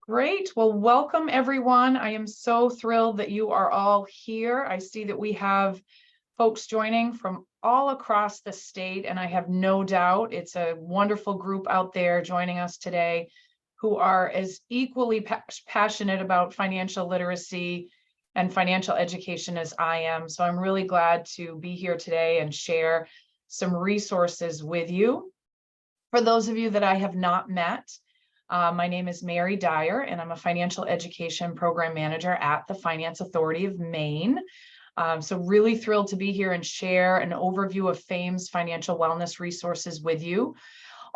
Great. Well, welcome everyone. I am so thrilled that you are all here. I see that we have folks joining from all across the state, and I have no doubt it's a wonderful group out there joining us today who are as equally passionate about financial literacy and financial education as I am. So I'm really glad to be here today and share some resources with you. For those of you that I have not met, my name is Mary Dyer, and I'm a financial education program manager at the Finance Authority of Maine. So really thrilled to be here and share an overview of FAME's financial wellness resources with you.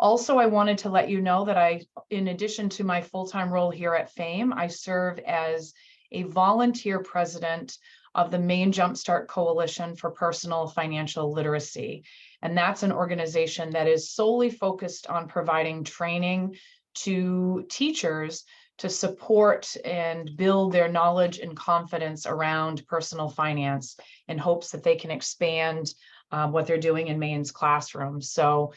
Also, I wanted to let you know that in addition to my full-time role here at FAME, I serve as a volunteer president of the Maine Jumpstart Coalition for Personal Financial Literacy. And that's an organization that is solely focused on providing training to teachers to support and build their knowledge and confidence around personal finance in hopes that they can expand what they're doing in Maine's classrooms. So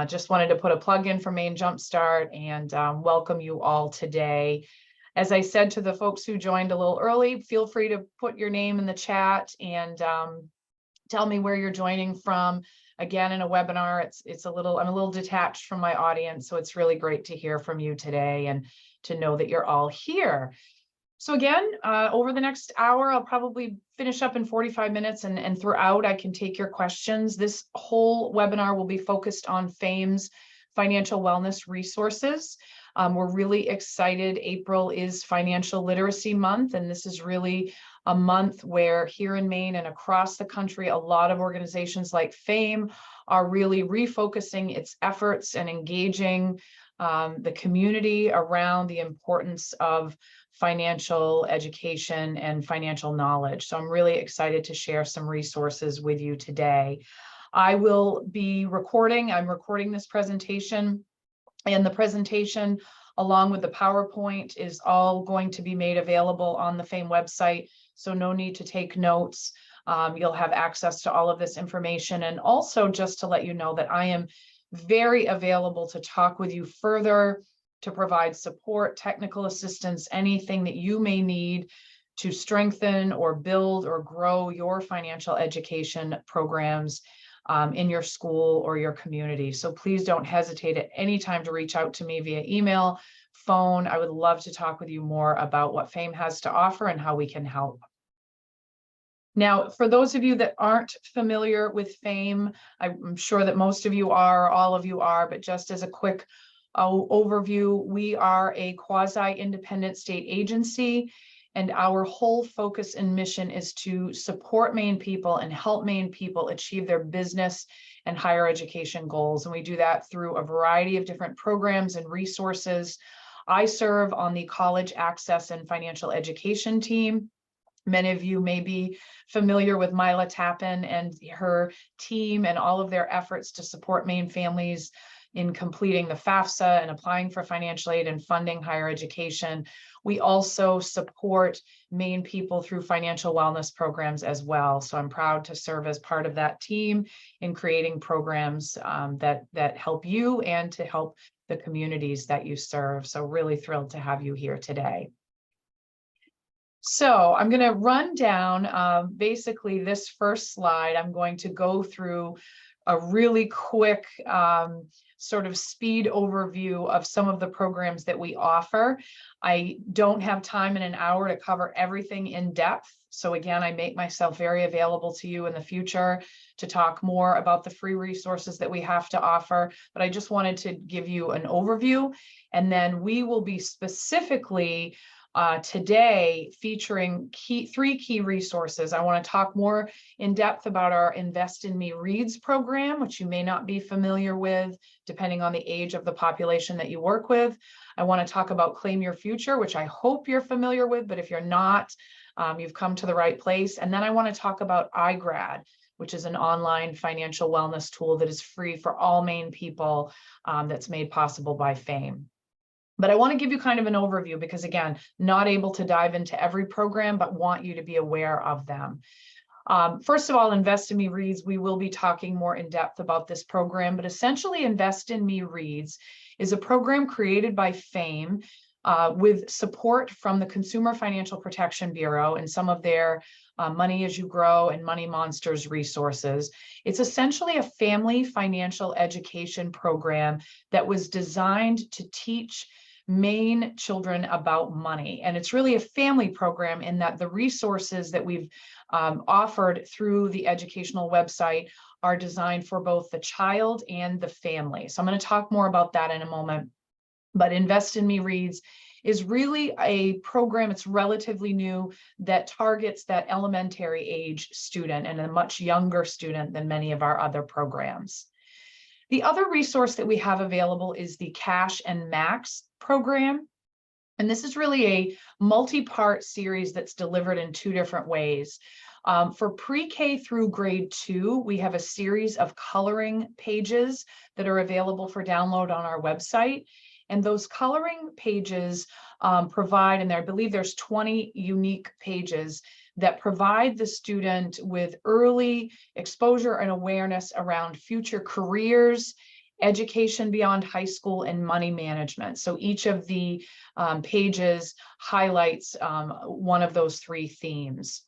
just wanted to put a plug in for Maine Jumpstart and welcome you all today. As I said to the folks who joined a little early, feel free to put your name in the chat and tell me where you're joining from. Again, in a webinar, I'm a little detached from my audience, so it's really great to hear from you today and to know that you're all here. So again, over the next hour, I'll probably finish up in 45 minutes and throughout I can take your questions. This whole webinar will be focused on FAME's financial wellness resources. We're really excited. April is Financial Literacy Month, and this is really a month where here in Maine and across the country, a lot of organizations like FAME are really refocusing its efforts and engaging the community around the importance of financial education and financial knowledge. So I'm really excited to share some resources with you today. I'm recording this presentation, and the presentation along with the PowerPoint is all going to be made available on the FAME website. So no need to take notes. You'll have access to all of this information. And also just to let you know that I am very available to talk with you further, to provide support, technical assistance, anything that you may need to strengthen or build or grow your financial education programs in your school or your community. So please don't hesitate at any time to reach out to me via email, phone. I would love to talk with you more about what FAME has to offer and how we can help. Now, for those of you that aren't familiar with FAME, I'm sure that most of you are, all of you are, but just as a quick overview, we are a quasi-independent state agency, and our whole focus and mission is to support Maine people and help Maine people achieve their business and higher education goals. And we do that through a variety of different programs and resources. I serve on the College Access and Financial Education team. Many of you may be familiar with Mila Tappan and her team and all of their efforts to support Maine families in completing the FAFSA and applying for financial aid and funding higher education. We also support Maine people through financial wellness programs as well. So I'm proud to serve as part of that team in creating programs that help you and to help the communities that you serve. So really thrilled to have you here today. So I'm going to run down basically this first slide. I'm going to go through a really quick sort of speed overview of some of the programs that we offer. I don't have time in an hour to cover everything in depth. So again, I make myself very available to you in the future to talk more about the free resources that we have to offer. But I just wanted to give you an overview, and then we will be specifically today featuring three key resources. I want to talk more in depth about our Invest in Me Reads program, which you may not be familiar with, depending on the age of the population that you work with. I want to talk about Claim Your Future, which I hope you're familiar with, but if you're not, you've come to the right place. And then I want to talk about iGrad, which is an online financial wellness tool that is free for all Maine people, that's made possible by FAME. But I want to give you kind of an overview because, again, not able to dive into every program, but want you to be aware of them. First of all, Invest in Me Reads, we will be talking more in depth about this program, but essentially Invest in Me Reads is a program created by FAME with support from the Consumer Financial Protection Bureau and some of their Money as You Grow and Money Monsters resources. It's essentially a family financial education program that was designed to teach Maine children about money. And it's really a family program in that the resources that we've offered through the educational website are designed for both the child and the family. So I'm going to talk more about that in a moment. But Invest in Me Reads is really a program, it's relatively new, that targets that elementary age student and a much younger student than many of our other programs. The other resource that we have available is the Cash and Max program. And this is really a multi-part series that's delivered in two different ways. For pre-K through grade 2, we have a series of coloring pages that are available for download on our website. And those coloring pages provide, and I believe there's 20 unique pages that provide the student with early exposure and awareness around future careers, education beyond high school, and money management. So each of the pages highlights one of those three themes.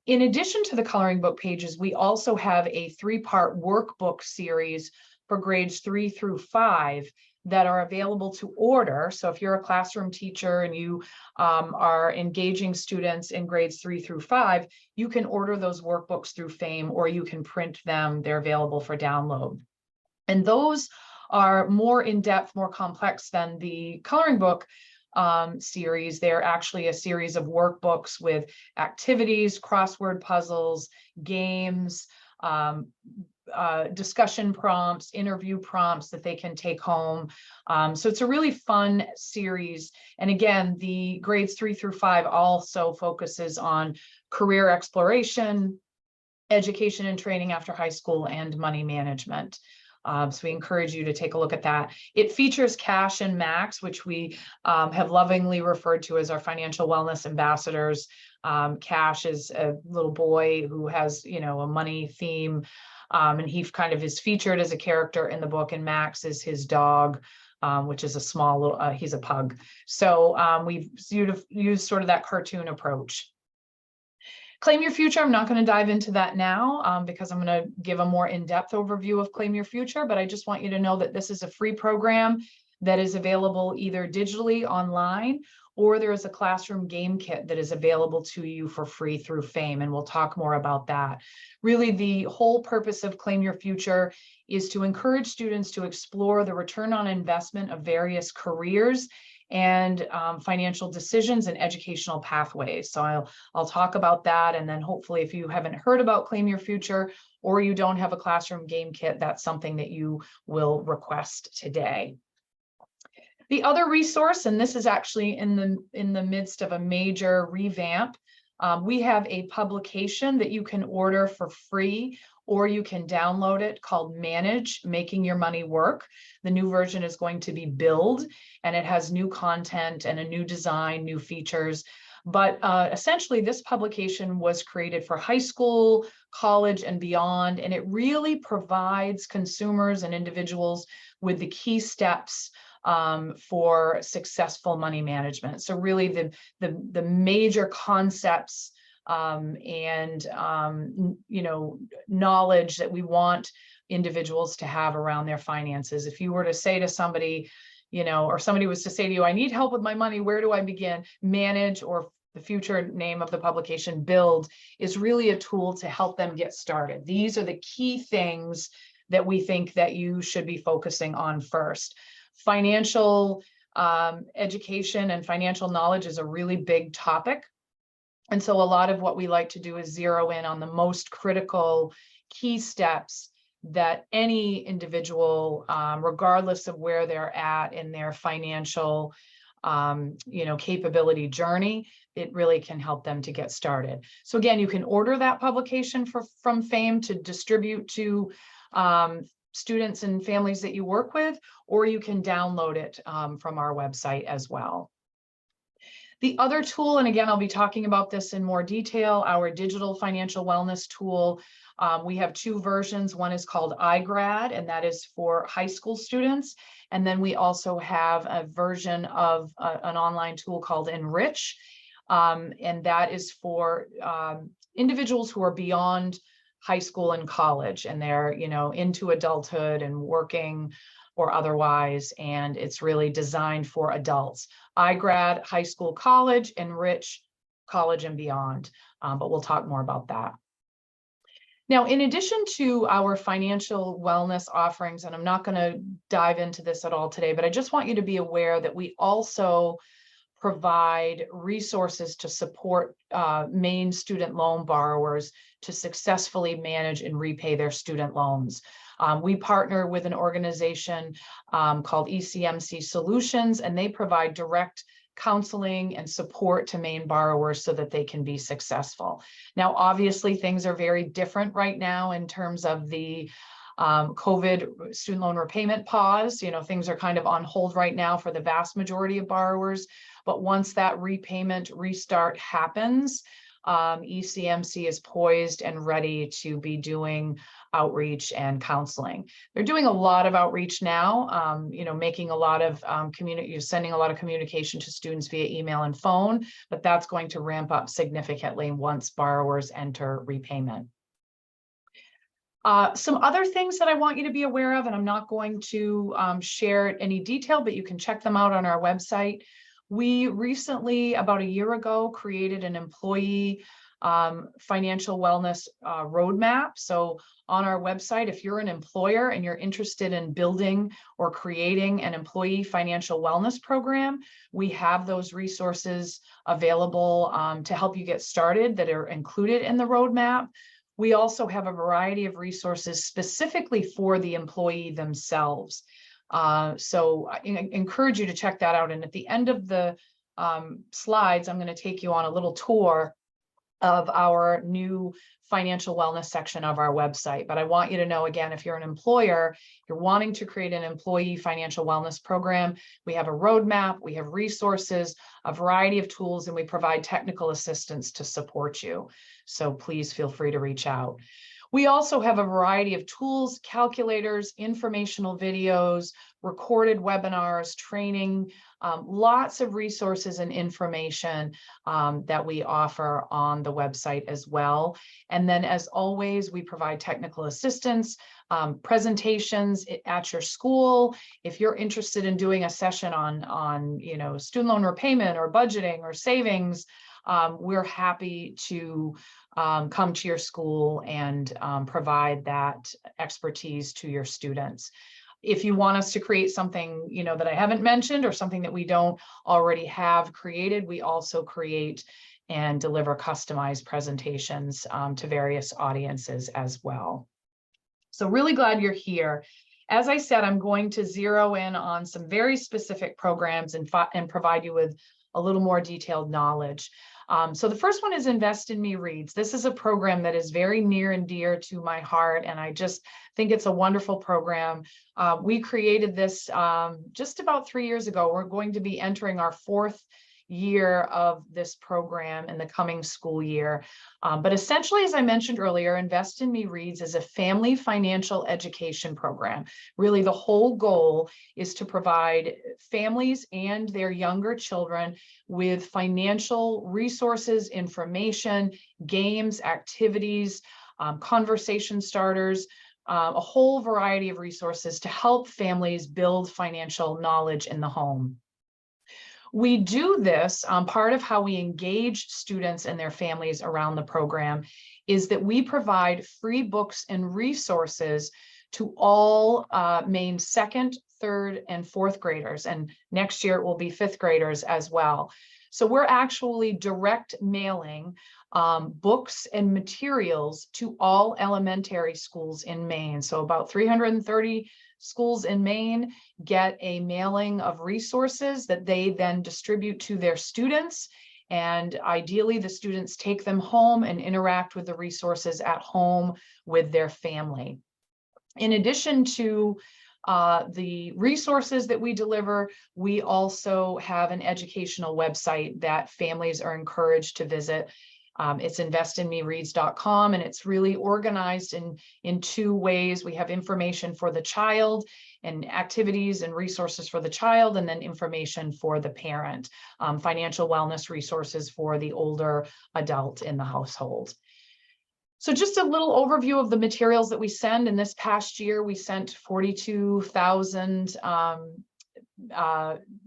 In addition to the coloring book pages, we also have a 3-part workbook series for grades 3 through 5 that are available to order. So if you're a classroom teacher and you are engaging students in grades 3 through 5, you can order those workbooks through FAME, or you can print them. They're available for download. And those are more in-depth, more complex than the coloring book series. They're actually a series of workbooks with activities, crossword puzzles, games, discussion prompts, interview prompts that they can take home. So it's a really fun series. And again, the grades 3 through 5 also focuses on career exploration, education and training after high school, and money management. So we encourage you to take a look at that. It features Cash and Max, which we have lovingly referred to as our financial wellness ambassadors. Cash is a little boy who has, a money theme, and he kind of is featured as a character in the book, and Max is his dog, which is a small little, he's a pug. So we've used sort of that cartoon approach. Claim Your Future, I'm not going to dive into that now because I'm going to give a more in-depth overview of Claim Your Future, but I just want you to know that this is a free program that is available either digitally online, or there is a classroom game kit that is available to you for free through FAME, and we'll talk more about that. Really, the whole purpose of Claim Your Future is to encourage students to explore the return on investment of various careers and financial decisions and educational pathways. So I'll talk about that. And then hopefully, if you haven't heard about Claim Your Future, or you don't have a classroom game kit, that's something that you will request today. The other resource, and this is actually in the midst of a major revamp, we have a publication that you can order for free, or you can download it, called Manage, Making Your Money Work. The new version is going to be Build, and it has new content and a new design, new features. But essentially, this publication was created for high school, college, and beyond, and it really provides consumers and individuals with the key steps for successful money management. So really the major concepts and knowledge that we want individuals to have around their finances. If you were to say to somebody, or somebody was to say to you, I need help with my money, where do I begin? Manage, or the future name of the publication, Build, is really a tool to help them get started. These are the key things that we think that you should be focusing on first. Financial education and financial knowledge is a really big topic. And so a lot of what we like to do is zero in on the most critical key steps that any individual, regardless of where they're at in their financial capability journey, it really can help them to get started. So again, you can order that publication from FAME to distribute to students and families that you work with, or you can download it from our website as well. The other tool, and again, I'll be talking about this in more detail, our digital financial wellness tool, We have two versions. One is called iGrad, and that is for high school students. And then we also have a version of an online tool called Enrich, and that is for individuals who are beyond high school and college, and they're, into adulthood and working or otherwise, and it's really designed for adults. iGrad, high school, college, Enrich, college and beyond, but we'll talk more about that. Now, in addition to our financial wellness offerings, and I'm not going to dive into this at all today, but I just want you to be aware that we also provide resources to support Maine student loan borrowers to successfully manage and repay their student loans. We partner with an organization called ECMC Solutions, and they provide direct counseling and support to Maine borrowers so that they can be successful. Now, obviously, things are very different right now in terms of the COVID student loan repayment pause. Things are kind of on hold right now for the vast majority of borrowers. But once that repayment restart happens, ECMC is poised and ready to be doing outreach and counseling. They're doing a lot of outreach now, making a lot of sending a lot of communication to students via email and phone, but that's going to ramp up significantly once borrowers enter repayment. Some other things that I want you to be aware of, and I'm not going to share any detail, but you can check them out on our website. We recently, about a year ago, created an employee financial wellness roadmap. So on our website, if you're an employer and you're interested in building or creating an employee financial wellness program, we have those resources available to help you get started that are included in the roadmap. We also have a variety of resources specifically for the employee themselves. So I encourage you to check that out. And at the end of the slides, I'm going to take you on a little tour of our new financial wellness section of our website. But I want you to know, again, if you're an employer, you're wanting to create an employee financial wellness program, we have a roadmap, we have resources, a variety of tools, and we provide technical assistance to support you. So please feel free to reach out. We also have a variety of tools, calculators, informational videos, recorded webinars, training, lots of resources and information that we offer on the website as well. And then, as always, we provide technical assistance, presentations at your school. If you're interested in doing a session on student loan repayment or budgeting or savings, we're happy to come to your school and provide that expertise to your students. If you want us to create something, that I haven't mentioned or something that we don't already have created, we also create and deliver customized presentations to various audiences as well. So really glad you're here. As I said, I'm going to zero in on some very specific programs and provide you with a little more detailed knowledge. So the first one is Invest in Me Reads. This is a program that is very near and dear to my heart, and I just think it's a wonderful program. We created this just about 3 years ago. We're going to be entering our 4th year of this program in the coming school year. But essentially, as I mentioned earlier, Invest in Me Reads is a family financial education program. Really, the whole goal is to provide families and their younger children with financial resources, information, games, activities, conversation starters, a whole variety of resources to help families build financial knowledge in the home. We do this, part of how we engage students and their families around the program is that we provide free books and resources to all Maine 2nd, 3rd, and 4th graders. And next year it will be 5th graders as well. So we're actually direct mailing books and materials to all elementary schools in Maine. So about 330 schools in Maine get a mailing of resources that they then distribute to their students. And ideally, the students take them home and interact with the resources at home with their family. In addition to the resources that we deliver, we also have an educational website that families are encouraged to visit. It's investinmereads.com, and it's really organized in two ways. We have information for the child and activities and resources for the child, and then information for the parent, financial wellness resources for the older adult in the household. So just a little overview of the materials that we send. In this past year, we sent 42,000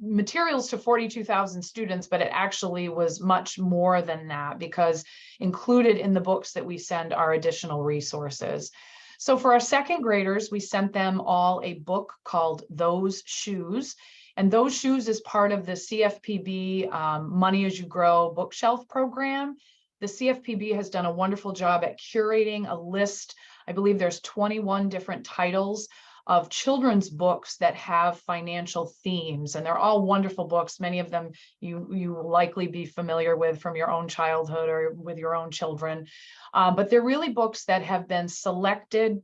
materials to 42,000 students, but it actually was much more than that, because included in the books that we send are additional resources. So for our second graders, we sent them all a book called Those Shoes. And Those Shoes is part of the CFPB Money as You Grow bookshelf program. The CFPB has done a wonderful job at curating a list. I believe there's 21 different titles of children's books that have financial themes, and they're all wonderful books. Many of them you will likely be familiar with from your own childhood or with your own children, but they're really books that have been selected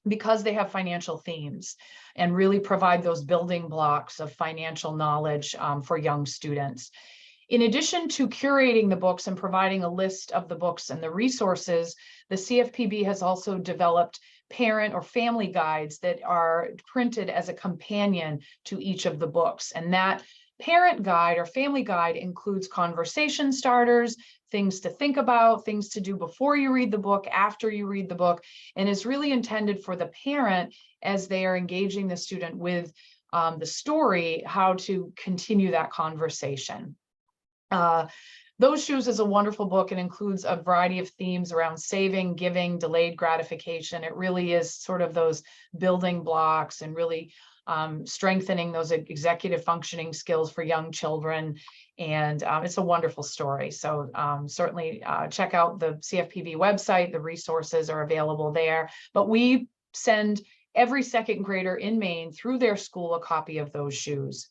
because they have financial themes and really provide those building blocks of financial knowledge for young students. In addition to curating the books and providing a list of the books and the resources, the CFPB has also developed parent or family guides that are printed as a companion to each of the books. And that parent guide or family guide includes conversation starters, things to think about, things to do before you read the book, after you read the book, and is really intended for the parent as they are engaging the student with the story, how to continue that conversation. Those Shoes is a wonderful book. It includes a variety of themes around saving, giving, delayed gratification. It really is sort of those building blocks and really strengthening those executive functioning skills for young children. And it's a wonderful story. So certainly check out the CFPB website. The resources are available there. But we send every second grader in Maine through their school a copy of Those Shoes.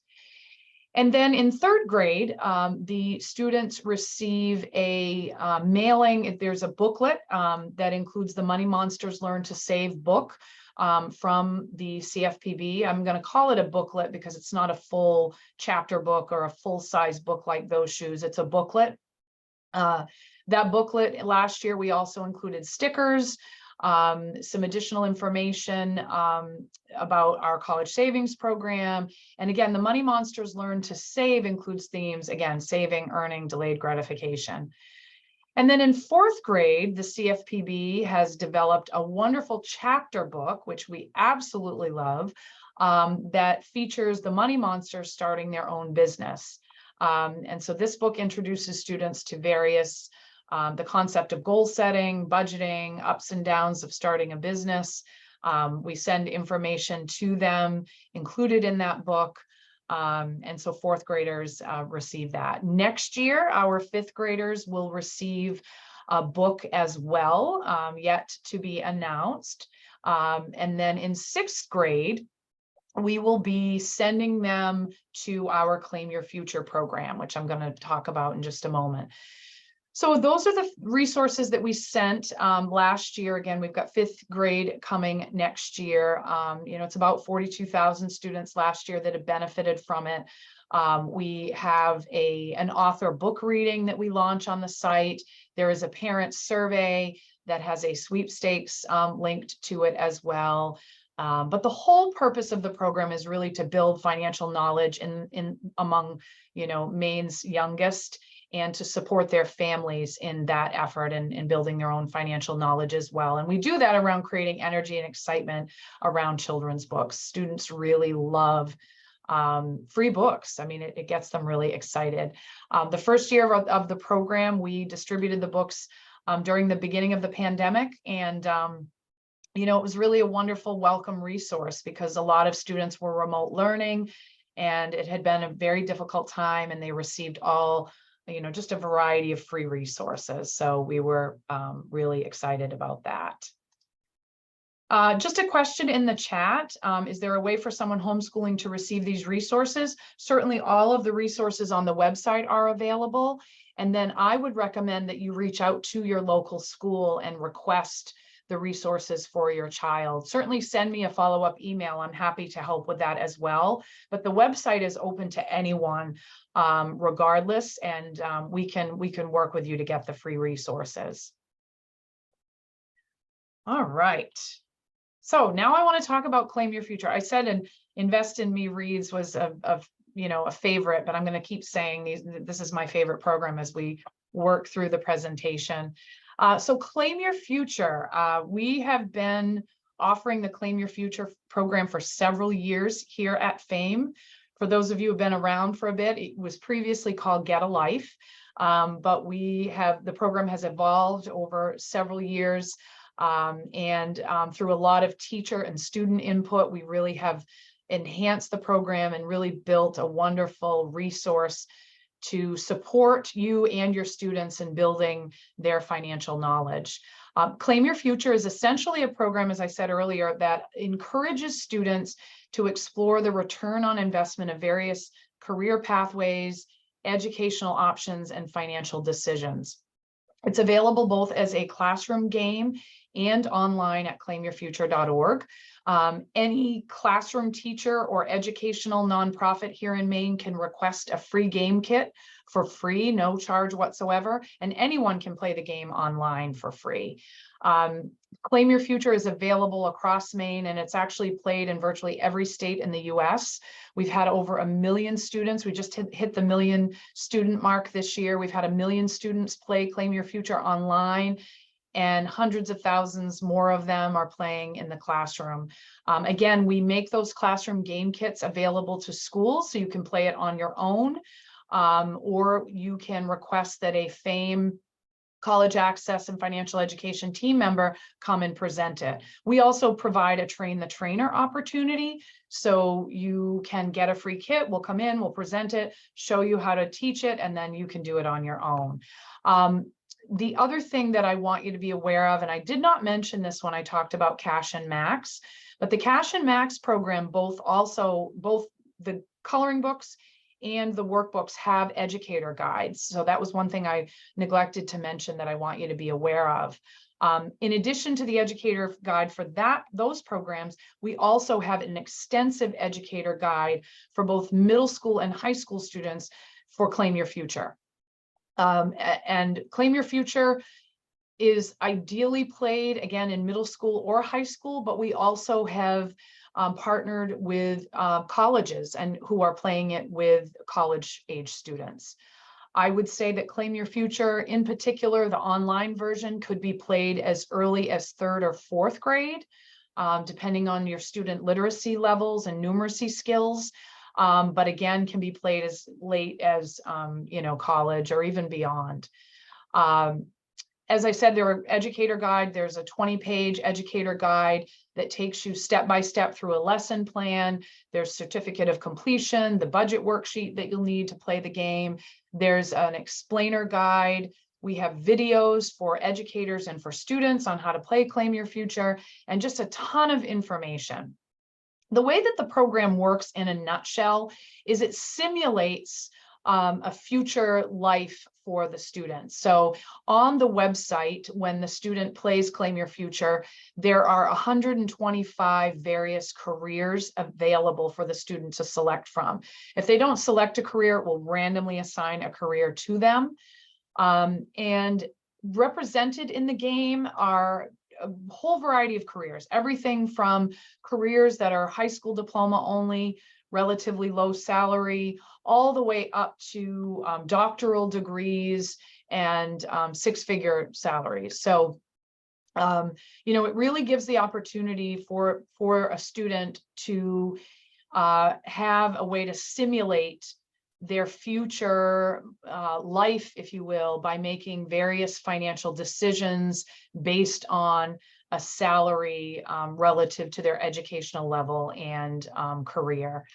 And then in third grade, the students receive a mailing. There's a booklet that includes the Money Monsters Learn to Save book from the CFPB. I'm going to call it a booklet because it's not a full chapter book or a full-size book like Those Shoes. It's a booklet. That booklet, last year, we also included stickers, some additional information about our college savings program. And again, the Money Monsters Learn to Save includes themes, again, saving, earning, delayed gratification. And then in fourth grade, the CFPB has developed a wonderful chapter book, which we absolutely love, that features the Money Monsters starting their own business. And so this book introduces students to various the concept of goal setting, budgeting, ups and downs of starting a business. We send information to them included in that book. And so fourth graders receive that. Next year, our fifth graders will receive a book as well, yet to be announced. And then in sixth grade, we will be sending them to our Claim Your Future program, which I'm going to talk about in just a moment. So those are the resources that we sent last year. Again, we've got fifth grade coming next year. It's about 42,000 students last year that have benefited from it. We have an author book reading that we launch on the site. There is a parent survey that has a sweepstakes linked to it as well. But the whole purpose of the program is really to build financial knowledge among Maine's youngest, and to support their families in that effort and building their own financial knowledge as well. And we do that around creating energy and excitement around children's books. Students really love free books. I mean, it gets them really excited. The first year of the program, we distributed the books during the beginning of the pandemic. And it was really a wonderful welcome resource because a lot of students were remote learning and it had been a very difficult time, and they received all just a variety of free resources. So we were really excited about that. Just a question in the chat. Is there a way for someone homeschooling to receive these resources? Certainly all of the resources on the website are available. And then I would recommend that you reach out to your local school and request the resources for your child. Certainly send me a follow-up email. I'm happy to help with that as well. But the website is open to anyone, regardless, and we can work with you to get the free resources. All right. So now I want to talk about Claim Your Future. I said an Invest in Me Reads was a favorite, but I'm going to keep saying this is my favorite program as we work through the presentation. So Claim Your Future, we have been offering the Claim Your Future program for several years here at FAME. For those of you who've been around for a bit, it was previously called Get a Life, but the program has evolved over several years. Through a lot of teacher and student input, we really have enhanced the program and really built a wonderful resource to support you and your students in building their financial knowledge. Claim Your Future is essentially a program, as I said earlier, that encourages students to explore the return on investment of various career pathways, educational options, and financial decisions. It's available both as a classroom game and online at claimyourfuture.org. Any classroom teacher or educational nonprofit here in Maine can request a free game kit for free, no charge whatsoever, and anyone can play the game online for free. Claim Your Future is available across Maine, and it's actually played in virtually every state in the US. We've had over 1 million students. We just hit the 1 million student mark this year. We've had 1 million students play Claim Your Future online, and hundreds of thousands more of them are playing in the classroom. Again, we make those classroom game kits available to schools, so you can play it on your own, or you can request that a FAME College Access and Financial Education team member come and present it. We also provide a train the trainer opportunity, so you can get a free kit. We'll come in, we'll present it, show you how to teach it, and then you can do it on your own. The other thing that I want you to be aware of, and I did not mention this when I talked about Cash and Max, but the Cash and Max program, both the coloring books and the workbooks have educator guides. So that was one thing I neglected to mention that I want you to be aware of. In addition to the educator guide for those programs, we also have an extensive educator guide for both middle school and high school students for Claim Your Future. And Claim Your Future is ideally played again in middle school or high school, but we also have partnered with colleges and who are playing it with college age students. I would say that Claim Your Future, in particular, the online version could be played as early as 3rd or 4th grade, depending on your student literacy levels and numeracy skills. But again, can be played as late as, college or even beyond. As I said, there are educator guide. There's a 20-page educator guide that takes you step by step through a lesson plan. There's certificate of completion, the budget worksheet that you'll need to play the game. There's an explainer guide. We have videos for educators and for students on how to play Claim Your Future, and just a ton of information. The way that the program works in a nutshell is it simulates a future life for the students. So on the website, when the student plays Claim Your Future, there are 125 various careers available for the student to select from. If they don't select a career, it will randomly assign a career to them. And represented in the game are a whole variety of careers, everything from careers that are high school diploma only, relatively low salary, all the way up to doctoral degrees and 6-figure salaries. So, it really gives the opportunity for a student to have a way to simulate their future life, if you will, by making various financial decisions based on a salary relative to their educational level and career.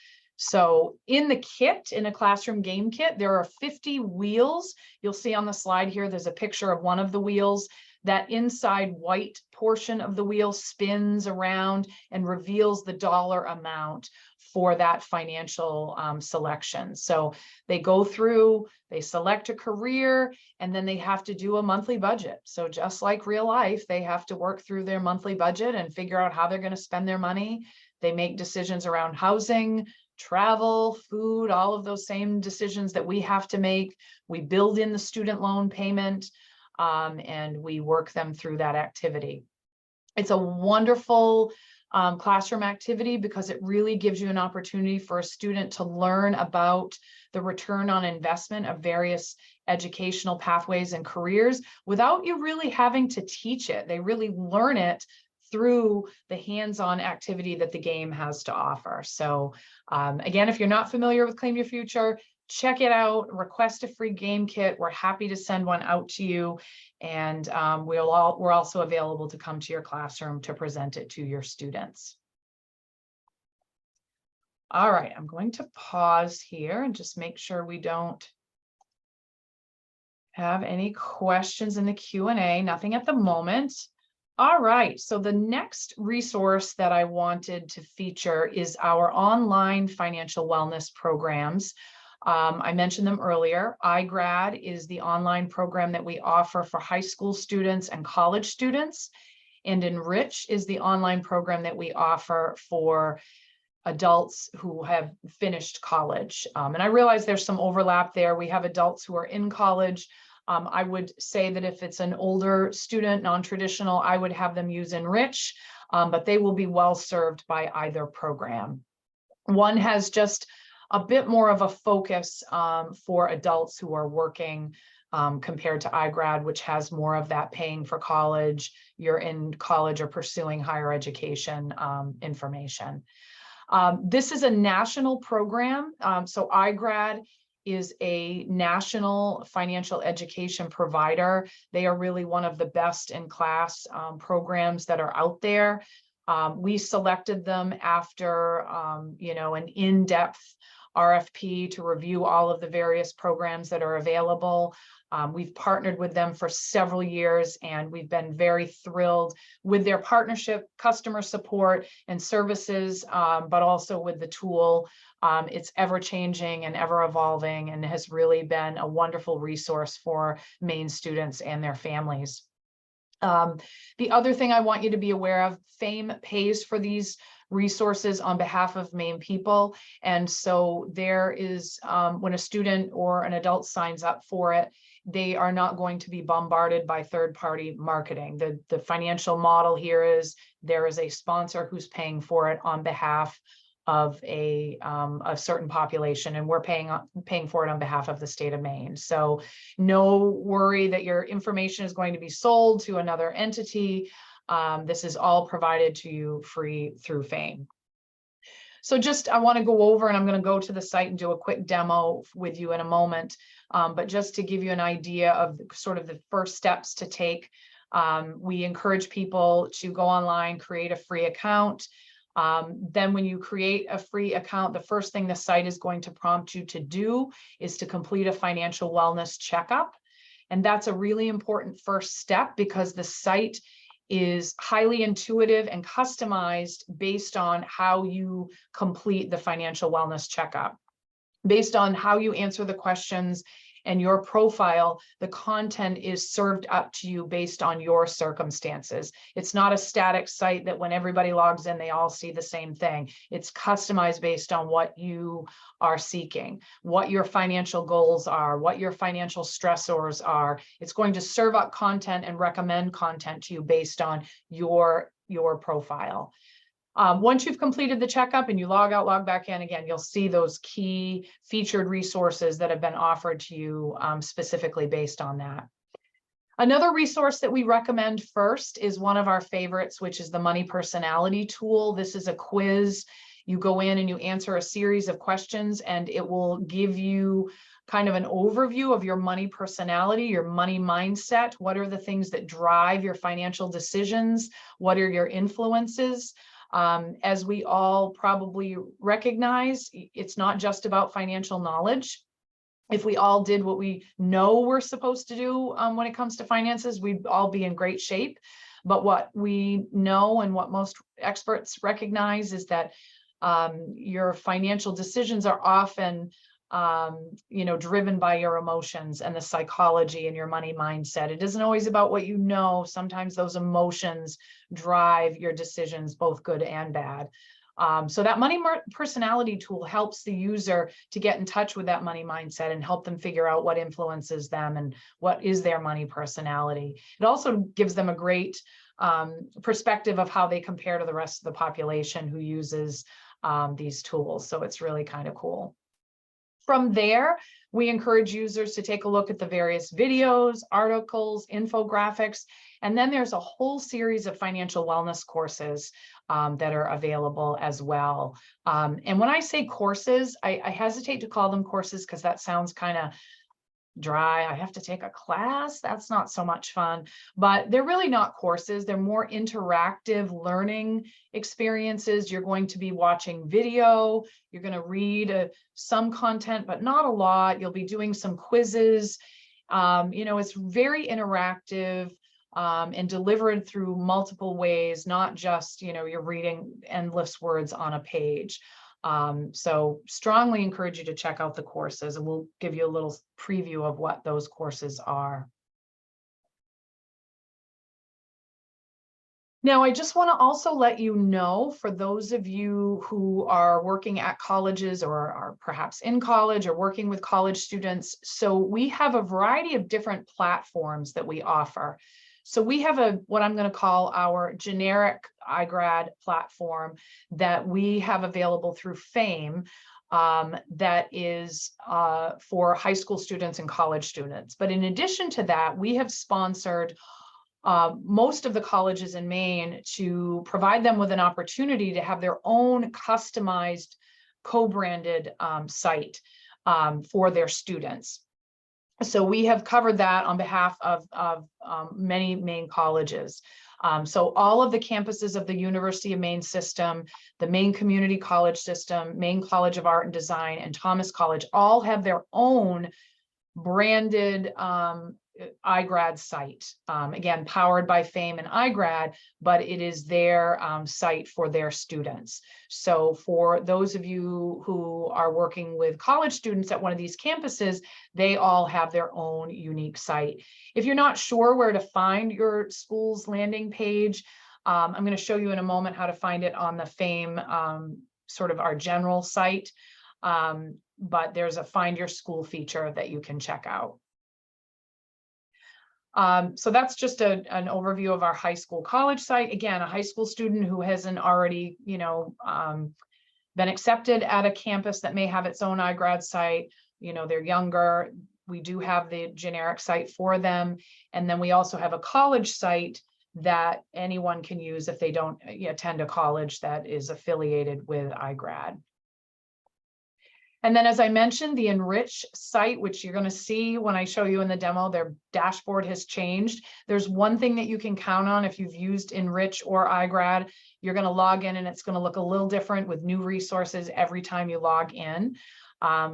So in the kit, in a classroom game kit, there are 50 wheels. You'll see on the slide here, there's a picture of one of the wheels. That inside white portion of the wheel spins around and reveals the dollar amount for that financial selection. So they go through, they select a career, and then they have to do a monthly budget. So just like real life, they have to work through their monthly budget and figure out how they're going to spend their money. They make decisions around housing, travel, food, all of those same decisions that we have to make. We build in the student loan payment, and we work them through that activity. It's a wonderful classroom activity because it really gives you an opportunity for a student to learn about the return on investment of various educational pathways and careers without you really having to teach it. They really learn it through the hands-on activity that the game has to offer. So again, if you're not familiar with Claim Your Future, check it out, request a free game kit. We're happy to send one out to you. And we're also available to come to your classroom to present it to your students. All right, I'm going to pause here and just make sure we don't have any questions in the Q&A. Nothing at the moment. All right, so the next resource that I wanted to feature is our online financial wellness programs. I mentioned them earlier. iGrad is the online program that we offer for high school students and college students. And Enrich is the online program that we offer for adults who have finished college. And I realize there's some overlap there. We have adults who are in college. I would say that if it's an older student, non-traditional, I would have them use Enrich, but they will be well served by either program. One has just a bit more of a focus for adults who are working compared to iGrad, which has more of that paying for college, you're in college or pursuing higher education information. This is a national program. So iGrad is a national financial education provider. They are really one of the best in class programs that are out there. We selected them after an in-depth RFP to review all of the various programs that are available. We've partnered with them for several years, and we've been very thrilled with their partnership, customer support and services, but also with the tool. It's ever changing and ever evolving, and has really been a wonderful resource for Maine students and their families. The other thing I want you to be aware of, FAME pays for these resources on behalf of Maine people. And so there is, when a student or an adult signs up for it, they are not going to be bombarded by third-party marketing. The financial model here is there is a sponsor who's paying for it on behalf of a certain population, and we're paying for it on behalf of the state of Maine. So no worry that your information is going to be sold to another entity. This is all provided to you free through FAME. So I want to go over, and I'm going to go to the site and do a quick demo with you in a moment. But just to give you an idea of sort of the first steps to take, we encourage people to go online, create a free account. Then when you create a free account, the first thing the site is going to prompt you to do is to complete a financial wellness checkup. And that's a really important first step because the site is highly intuitive and customized based on how you complete the financial wellness checkup. Based on how you answer the questions and your profile, the content is served up to you based on your circumstances. It's not a static site that when everybody logs in, they all see the same thing. It's customized based on what you are seeking, what your financial goals are, what your financial stressors are. It's going to serve up content and recommend content to you based on your profile. Once you've completed the checkup and you log out, log back in again, you'll see those key featured resources that have been offered to you specifically based on that. Another resource that we recommend first is one of our favorites, which is the Money Personality Tool. This is a quiz. You go in and you answer a series of questions, and it will give you kind of an overview of your money personality, your money mindset. What are the things that drive your financial decisions? What are your influences? As we all probably recognize, it's not just about financial knowledge. If we all did what we know we're supposed to do when it comes to finances, we'd all be in great shape. But what we know and what most experts recognize is that Your financial decisions are often driven by your emotions and the psychology and your money mindset. It isn't always about what you know. Sometimes those emotions drive your decisions, both good and bad. So that money personality tool helps the user to get in touch with that money mindset and help them figure out what influences them and what is their money personality. It also gives them a great perspective of how they compare to the rest of the population who uses these tools. So it's really kind of cool. From there, we encourage users to take a look at the various videos, articles, infographics, and then there's a whole series of financial wellness courses that are available as well. And when I say courses, I hesitate to call them courses because that sounds kind of dry. I have to take a class. That's not so much fun, but they're really not courses. They're more interactive learning experiences. You're going to be watching video. You're going to read some content, but not a lot. You'll be doing some quizzes. It's very interactive and delivered through multiple ways, not just, you're reading endless words on a page. So strongly encourage you to check out the courses, and we'll give you a little preview of what those courses are. Now, I just want to also let you know, for those of you who are working at colleges or are perhaps in college or working with college students, so we have a variety of different platforms that we offer. So we have what I'm going to call our generic iGrad platform that we have available through FAME that is for high school students and college students. But in addition to that, we have sponsored most of the colleges in Maine to provide them with an opportunity to have their own customized co-branded site for their students. So we have covered that on behalf of many Maine colleges. So all of the campuses of the University of Maine system, the Maine Community College system, Maine College of Art and Design, and Thomas College all have their own branded iGrad site, again, powered by FAME and iGrad, but it is their site for their students. So for those of you who are working with college students at one of these campuses, they all have their own unique site. If you're not sure where to find your school's landing page, I'm going to show you in a moment how to find it on the FAME, sort of our general site. But there's a Find Your School feature that you can check out. So that's just an overview of our high school college site. Again, a high school student who hasn't already, been accepted at a campus that may have its own iGrad site, they're younger. We do have the generic site for them. And then we also have a college site that anyone can use if they don't attend a college that is affiliated with iGrad. And then, as I mentioned, the Enrich site, which you're going to see when I show you in the demo, their dashboard has changed. There's one thing that you can count on if you've used Enrich or iGrad. You're going to log in and it's going to look a little different with new resources every time you log in.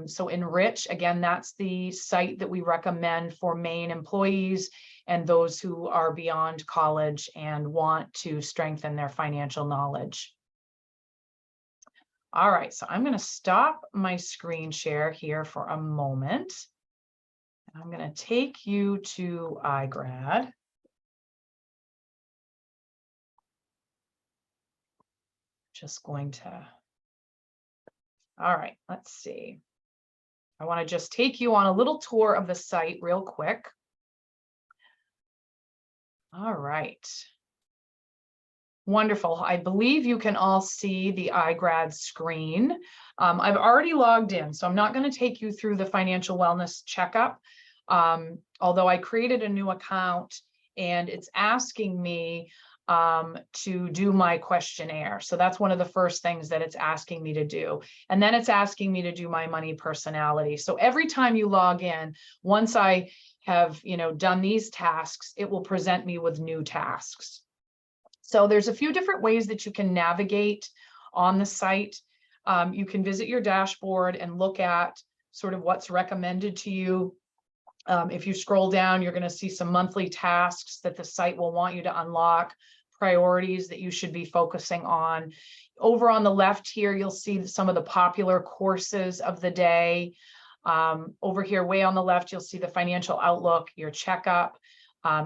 So Enrich, again, that's the site that we recommend for Maine employees and those who are beyond college and want to strengthen their financial knowledge. All right, so I'm going to stop my screen share here for a moment. I'm going to take you to iGrad. Just going to, all right, let's see. I want to just take you on a little tour of the site real quick. All right. Wonderful. I believe you can all see the iGrad screen. I've already logged in, so I'm not going to take you through the financial wellness checkup, although I created a new account and it's asking me to do my questionnaire. So that's one of the first things that it's asking me to do. And then it's asking me to do my money personality. So every time you log in, once I have done these tasks, it will present me with new tasks. So there's a few different ways that you can navigate on the site. You can visit your dashboard and look at sort of what's recommended to you. If you scroll down, you're going to see some monthly tasks that the site will want you to unlock priorities that you should be focusing on. Over on the left here, you'll see some of the popular courses of the day. Over here, way on the left, you'll see the financial outlook, your checkup.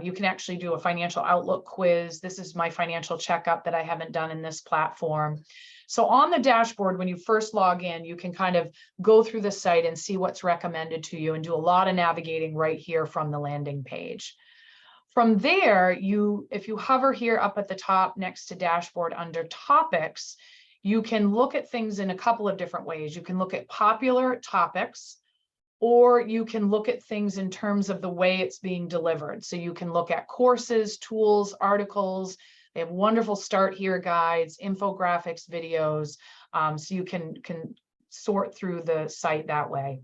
You can actually do a financial outlook quiz. This is my financial checkup that I haven't done in this platform. So on the dashboard, when you first log in, you can kind of go through the site and see what's recommended to you and do a lot of navigating right here from the landing page. From there, if you hover here up at the top next to dashboard under topics, you can look at things in a couple of different ways. You can look at popular topics, or you can look at things in terms of the way it's being delivered. So you can look at courses, tools, articles. They have wonderful start here guides, infographics, videos. So you can sort through the site that way.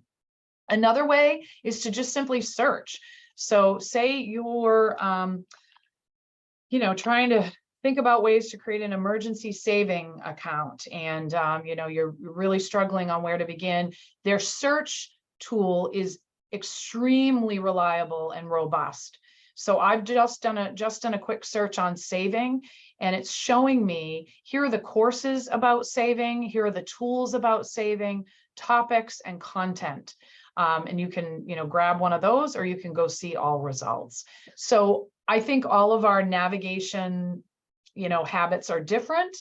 Another way is to just simply search. So say you're, trying to think about ways to create an emergency saving account, and you're really struggling on where to begin. Their search tool is extremely reliable and robust. So I've just done a quick search on saving, and it's showing me here are the courses about saving, here are the tools about saving, topics, and content. And you can, grab one of those, or you can go see all results. So I think all of our navigation, habits are different.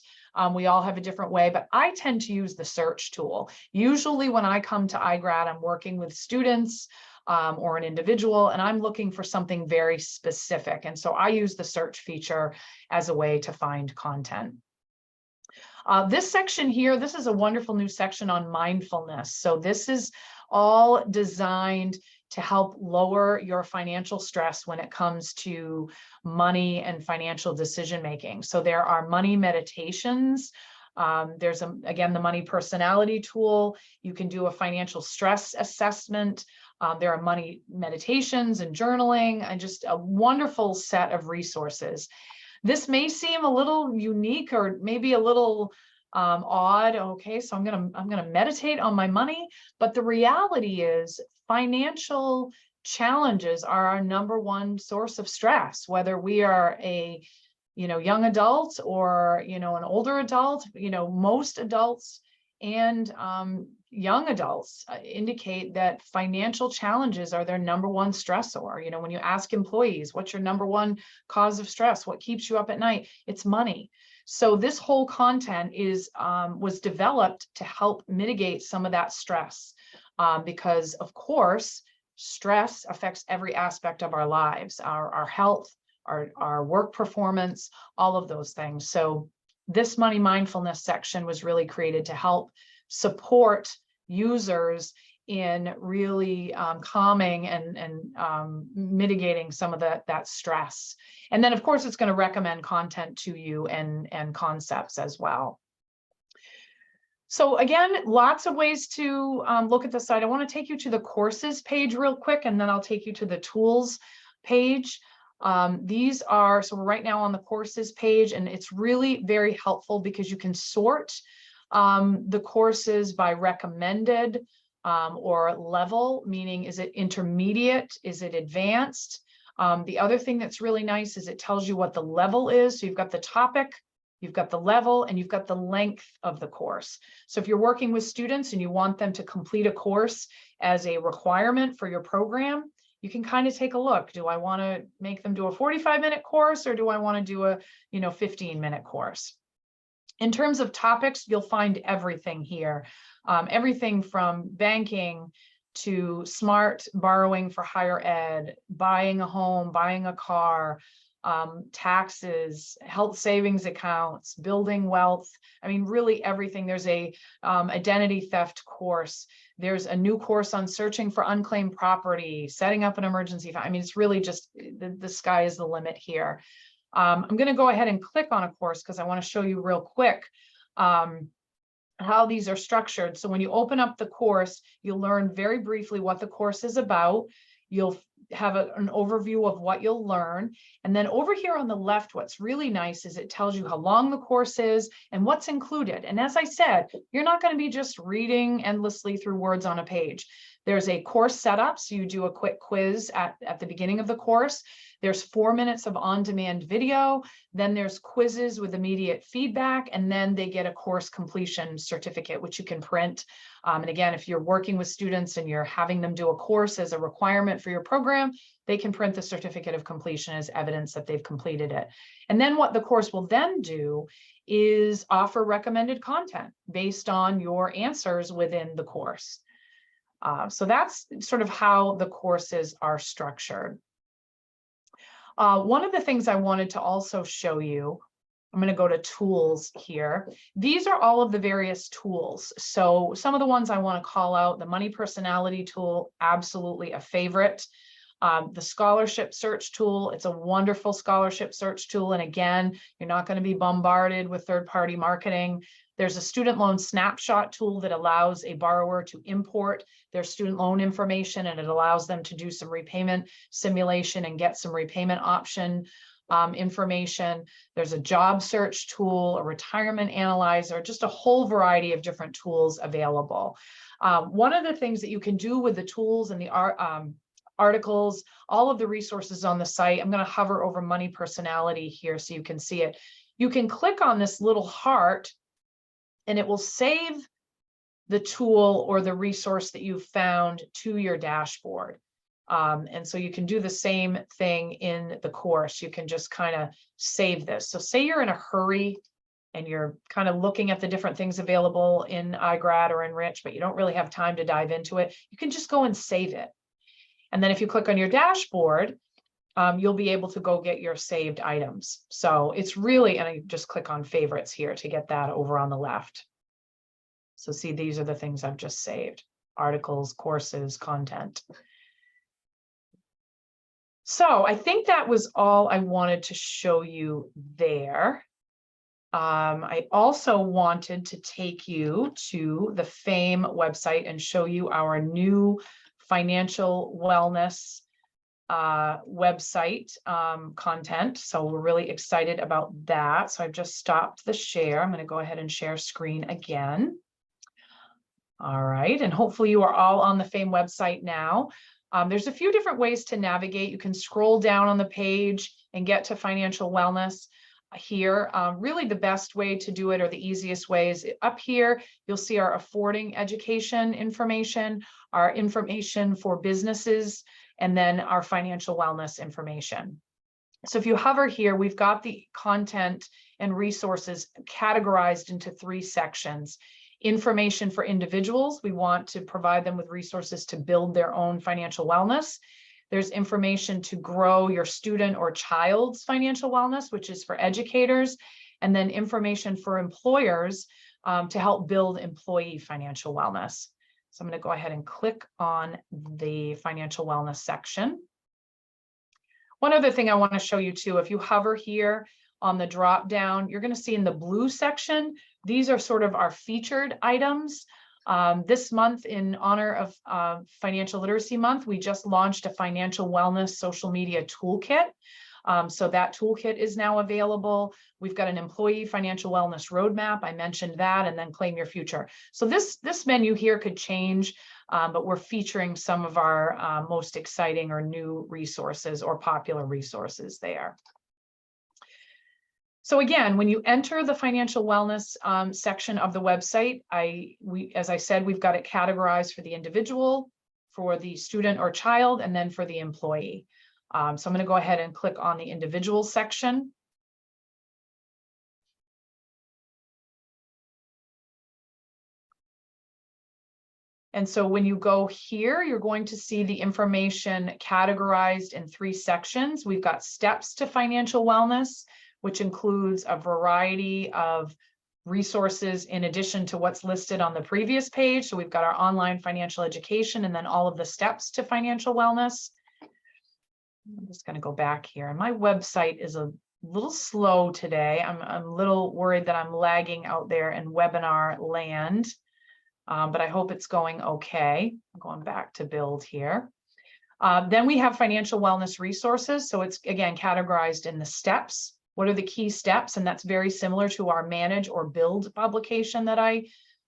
We all have a different way, but I tend to use the search tool. Usually when I come to iGrad, I'm working with students or an individual, and I'm looking for something very specific. And so I use the search feature as a way to find content. This section here, this is a wonderful new section on mindfulness. So this is all designed to help lower your financial stress when it comes to money and financial decision making. So there are money meditations. There's again, the money personality tool. You can do a financial stress assessment. There are money meditations and journaling, and just a wonderful set of resources. This may seem a little unique or maybe a little odd. Okay, so I'm gonna meditate on my money, but the reality is financial challenges are our #1 source of stress, whether we are a young adult or an older adult. Most adults and young adults indicate that financial challenges are their #1 stressor. When you ask employees, what's your #1 cause of stress? What keeps you up at night? It's money. So this whole content was developed to help mitigate some of that stress, because of course, stress affects every aspect of our lives, our health, our work performance, all of those things. So this money mindfulness section was really created to help support users in really calming and mitigating some of that stress. And then of course, it's going to recommend content to you and concepts as well. So again, lots of ways to look at the site. I want to take you to the courses page real quick, and then I'll take you to the tools page. So we're right now on the courses page, and it's really very helpful because you can sort the courses by recommended or level, meaning is it intermediate, is it advanced? The other thing that's really nice is it tells you what the level is. So you've got the topic, you've got the level, and you've got the length of the course. So if you're working with students and you want them to complete a course as a requirement for your program, you can kind of take a look. Do I want to make them do a 45-minute course, or do I want to do a 15-minute course? In terms of topics, you'll find everything here. Everything from banking to smart borrowing for higher ed, buying a home, buying a car, taxes, health savings accounts, building wealth. I mean, really everything. There's a identity theft course. There's a new course on searching for unclaimed property, setting up an emergency fund. I mean, it's really just the sky is the limit here. I'm going to go ahead and click on a course because I want to show you real quick how these are structured. So when you open up the course, you'll learn very briefly what the course is about. You'll have an overview of what you'll learn. And then over here on the left, what's really nice is it tells you how long the course is and what's included. And as I said, you're not going to be just reading endlessly through words on a page. There's a course setup, so you do a quick quiz at the beginning of the course. There's 4 minutes of on-demand video. Then there's quizzes with immediate feedback, and then they get a course completion certificate, which you can print. And again, if you're working with students and you're having them do a course as a requirement for your program, they can print the certificate of completion as evidence that they've completed it. And then what the course will then do is offer recommended content based on your answers within the course. So that's sort of how the courses are structured. One of the things I wanted to also show you, I'm going to go to tools here. These are all of the various tools. So some of the ones I want to call out: the money personality tool, absolutely a favorite. The scholarship search tool, it's a wonderful scholarship search tool. And again, you're not going to be bombarded with third-party marketing. There's a student loan snapshot tool that allows a borrower to import their student loan information, and it allows them to do some repayment simulation and get some repayment option information. There's a job search tool, a retirement analyzer, just a whole variety of different tools available. One of the things that you can do with the tools and the articles, all of the resources on the site, I'm going to hover over money personality here so you can see it. You can click on this little heart and it will save the tool or the resource that you found to your dashboard. And so you can do the same thing in the course. You can just kind of save this. So say you're in a hurry and you're kind of looking at the different things available in iGrad or Enrich, but you don't really have time to dive into it. You can just go and save it. And then if you click on your dashboard, you'll be able to go get your saved items. So it's really, and I just click on favorites here to get that over on the left. So see, these are the things I've just saved: articles, courses, content. So I think that was all I wanted to show you there. I also wanted to take you to the FAME website and show you our new financial wellness website content. So we're really excited about that. So I've just stopped the share. I'm going to go ahead and share screen again. All right, and hopefully you are all on the FAME website now. There's a few different ways to navigate. You can scroll down on the page and get to financial wellness here. Really the best way to do it, or the easiest way, is up here. You'll see our affording education information, our information for businesses, and then our financial wellness information. So if you hover here, we've got the content and resources categorized into 3 sections. Information for individuals. We want to provide them with resources to build their own financial wellness. There's information to grow your student or child's financial wellness, which is for educators. And then information for employers to help build employee financial wellness. So I'm going to go ahead and click on the financial wellness section. One other thing I want to show you too, if you hover here on the drop down, you're going to see in the blue section, these are sort of our featured items. This month, in honor of Financial Literacy Month, we just launched a financial wellness social media toolkit. So that toolkit is now available. We've got an employee financial wellness roadmap. I mentioned that, and then Claim Your Future. So this menu here could change, but we're featuring some of our most exciting or new resources or popular resources there. So again, when you enter the financial wellness section of the website, as I said, we've got it categorized for the individual, for the student or child, and then for the employee. So I'm going to go ahead and click on the individual section. And so when you go here, you're going to see the information categorized in 3 sections. We've got steps to financial wellness, which includes a variety of resources in addition to what's listed on the previous page. So we've got our online financial education and then all of the steps to financial wellness. I'm just going to go back here. And my website is a little slow today. I'm a little worried that I'm lagging out there in webinar land, but I hope it's going okay. I'm going back to build here. Then we have financial wellness resources. So it's, again, categorized in the steps. What are the key steps? And that's very similar to our Manage or Build publication that I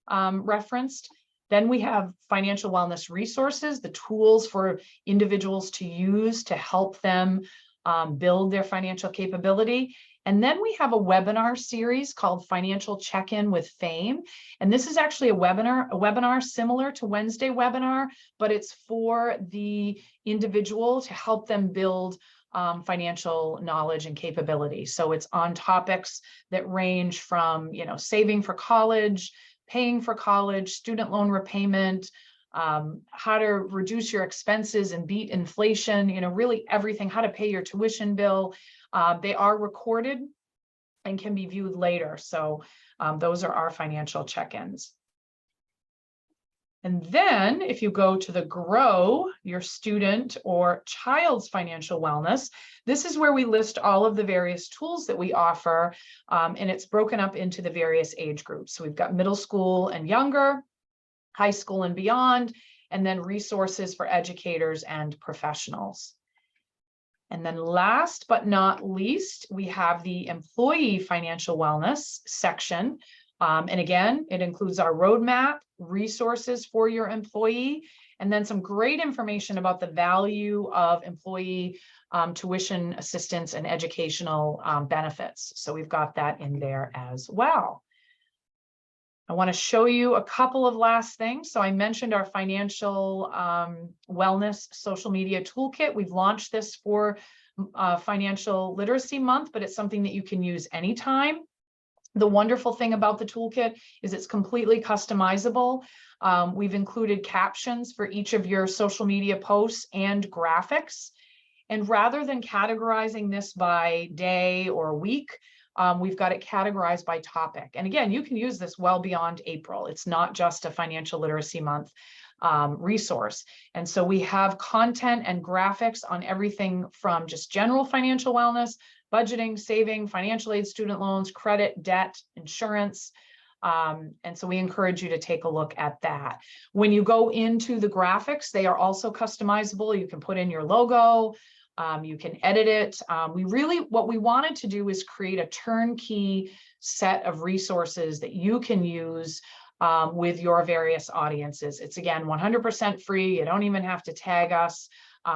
referenced. Then we have financial wellness resources, the tools for individuals to use to help them build their financial capability. And then we have a webinar series called Financial Check-In with Fame. And this is actually a webinar similar to Wednesday webinar, but it's for the individual to help them build financial knowledge and capability. So it's on topics that range from, saving for college, paying for college, student loan repayment, how to reduce your expenses and beat inflation, really everything, how to pay your tuition bill. They are recorded and can be viewed later. So those are our financial check-ins. And then if you go to the Grow Your Student or Child's Financial Wellness, this is where we list all of the various tools that we offer, and it's broken up into the various age groups. So we've got middle school and younger, high school and beyond, and then resources for educators and professionals. And then last but not least, we have the employee financial wellness section. And again, it includes our roadmap, resources for your employee, and then some great information about the value of employee tuition assistance and educational benefits. So we've got that in there as well. I want to show you a couple of last things. So I mentioned our financial wellness social media toolkit. We've launched this for Financial Literacy Month, but it's something that you can use anytime. The wonderful thing about the toolkit is it's completely customizable. We've included captions for each of your social media posts and graphics. And rather than categorizing this by day or week, we've got it categorized by topic. And again, you can use this well beyond April. It's not just a Financial Literacy Month resource. And so we have content and graphics on everything from just general financial wellness, budgeting, saving, financial aid, student loans, credit, debt, insurance. And so we encourage you to take a look at that. When you go into the graphics, they are also customizable. You can put in your logo. You can edit it. What we wanted to do is create a turnkey set of resources that you can use with your various audiences. It's again, 100% free. You don't even have to tag us.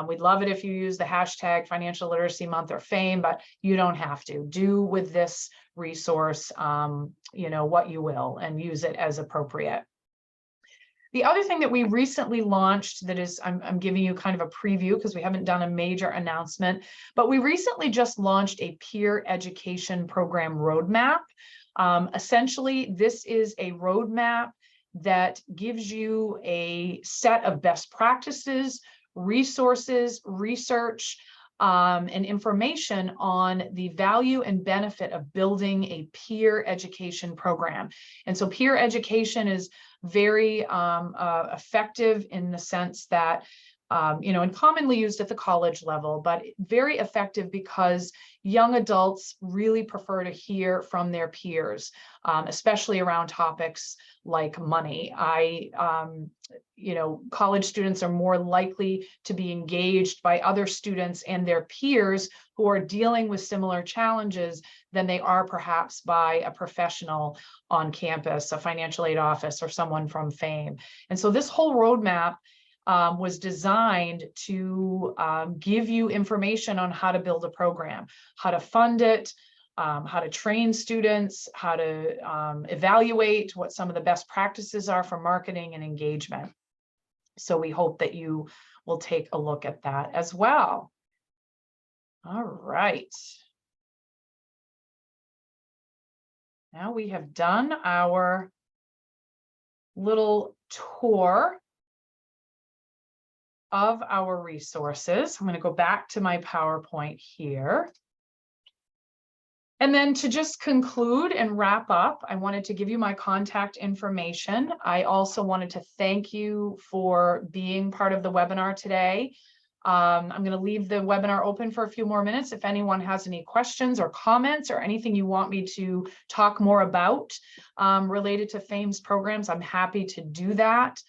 We'd love it if you use the hashtag Financial Literacy Month or FAME, but you don't have to. Do with this resource, what you will, and use it as appropriate. The other thing that we recently launched that is, I'm giving you kind of a preview because we haven't done a major announcement, but we recently just launched a peer education program roadmap. Essentially, this is a roadmap that gives you a set of best practices, resources, research, and information on the value and benefit of building a peer education program. And so peer education is very effective in the sense that, and commonly used at the college level, but very effective because young adults really prefer to hear from their peers, especially around topics like money. College students are more likely to be engaged by other students and their peers who are dealing with similar challenges than they are perhaps by a professional on campus, a financial aid office, or someone from FAME. And so this whole roadmap was designed to give you information on how to build a program, how to fund it, how to train students, how to evaluate what some of the best practices are for marketing and engagement. So we hope that you will take a look at that as well. All right. Now we have done our little tour of our resources. I'm going to go back to my PowerPoint here. And then to just conclude and wrap up, I wanted to give you my contact information. I also wanted to thank you for being part of the webinar today. I'm going to leave the webinar open for a few more minutes. If anyone has any questions or comments or anything you want me to talk more about related to FAME's programs, I'm happy to do that.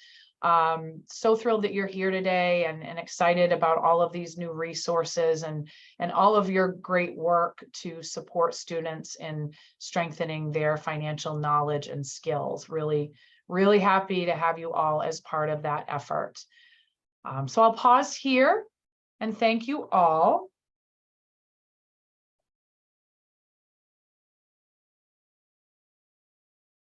So thrilled that you're here today and excited about all of these new resources and all of your great work to support students in strengthening their financial knowledge and skills. Really really happy to have you all as part of that effort. So I'll pause here and thank you all.